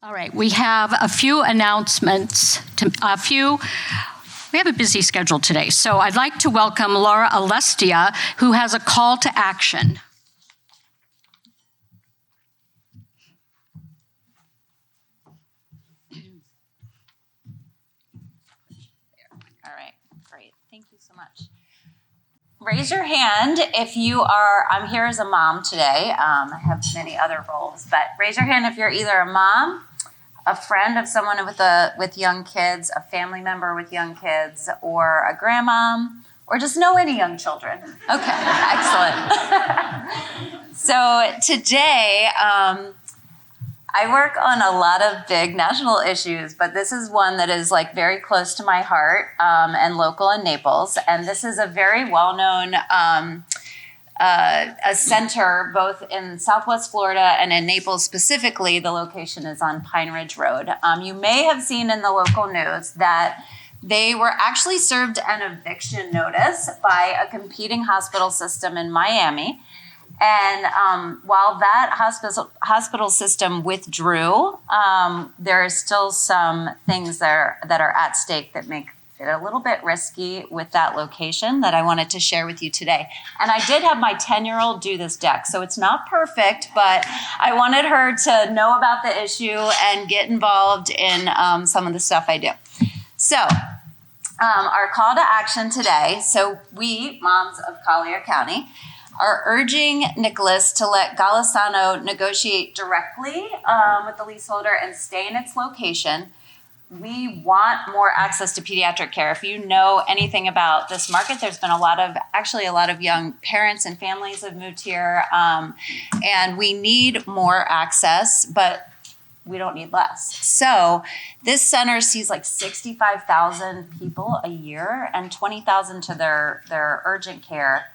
All right, we have a few announcements. We have a busy schedule today, so I'd like to welcome Laura Aulestia, who has a call to action. All right, great. Thank you so much. Raise your hand if you are, I'm here as a mom today. I have many other roles, but raise your hand if you're either a mom, a friend of someone with young kids, a family member with young kids, or a grandmom, or just know any young children. Okay, excellent. So today, I work on a lot of big national issues, but this is one that is like very close to my heart and local in Naples. And this is a very well-known a center both in Southwest Florida and in Naples specifically. The location is on Pine Ridge Road. You may have seen in the local news that they were actually served an eviction notice by a competing hospital system in Miami. And while that hospital system withdrew, there are still some things that are at stake that make it a little bit risky with that location that I wanted to share with you today. And I did have my 10-year-old do this deck, so it's not perfect, but I wanted her to know about the issue and get involved in some of the stuff I do. So our call to action today, so we, moms of Collier County, are urging Nicholas to let Golisano negotiate directly with the leaseholder and stay in its location. We want more access to pediatric care. If you know anything about this market, there's been a lot of young parents and families have moved here, and we need more access, but we don't need less. So this center sees like 65,000 people a year and 20,000 to their urgent care.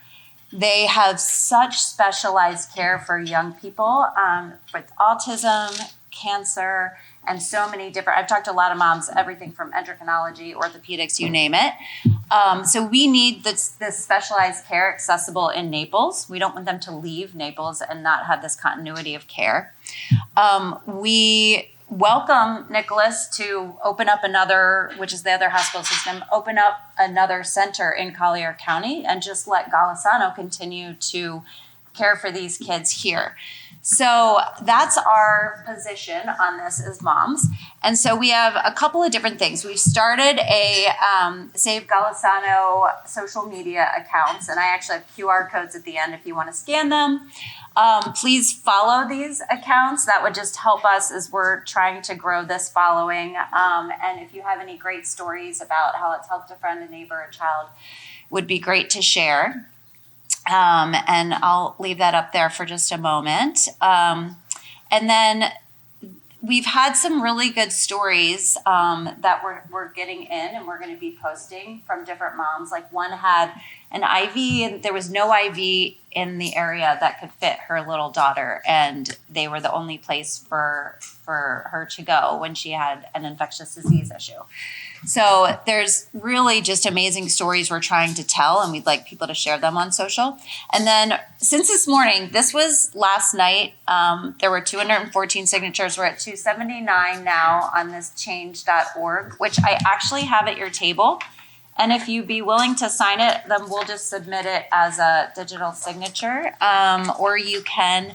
They have such specialized care for young people with autism, cancer, and so many different, I've talked to a lot of moms, everything from endocrinology, orthopedics, you name it. So we need this specialized care accessible in Naples. We don't want them to leave Naples and not have this continuity of care. We welcome Nicholas to open up another, which is the other hospital system, open up another center in Collier County and just let Golisano continue to care for these kids here. So that's our position on this as moms. And so we have a couple of different things. We've started a Save Golisano social media accounts, and I actually have QR codes at the end if you want to scan them. Please follow these accounts. That would just help us as we're trying to grow this following. And if you have any great stories about how it's helped a friend, a neighbor, a child, would be great to share. And I'll leave that up there for just a moment. And then we've had some really good stories that we're getting in and we're going to be posting from different moms. Like one had an IV and there was no IV in the area that could fit her little daughter. And they were the only place for her to go when she had an infectious disease issue. So there's really just amazing stories we're trying to tell, and we'd like people to share them on social. And then since this morning, this was last night, there were 214 signatures. We're at 279 now on this change.org, which I actually have at your table. And if you'd be willing to sign it, then we'll just submit it as a digital signature. Or you can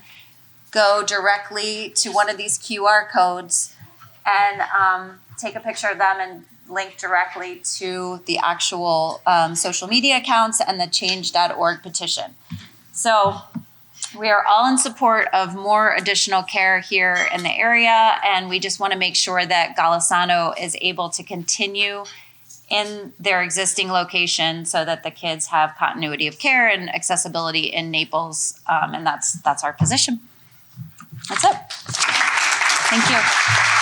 go directly to one of these QR codes and take a picture of them and link directly to the actual social media accounts and the change.org petition. So we are all in support of more additional care here in the area, and we just want to make sure that Golisano is able to continue in their existing location so that the kids have continuity of care and accessibility in Naples, and that's our position. That's it. Thank you.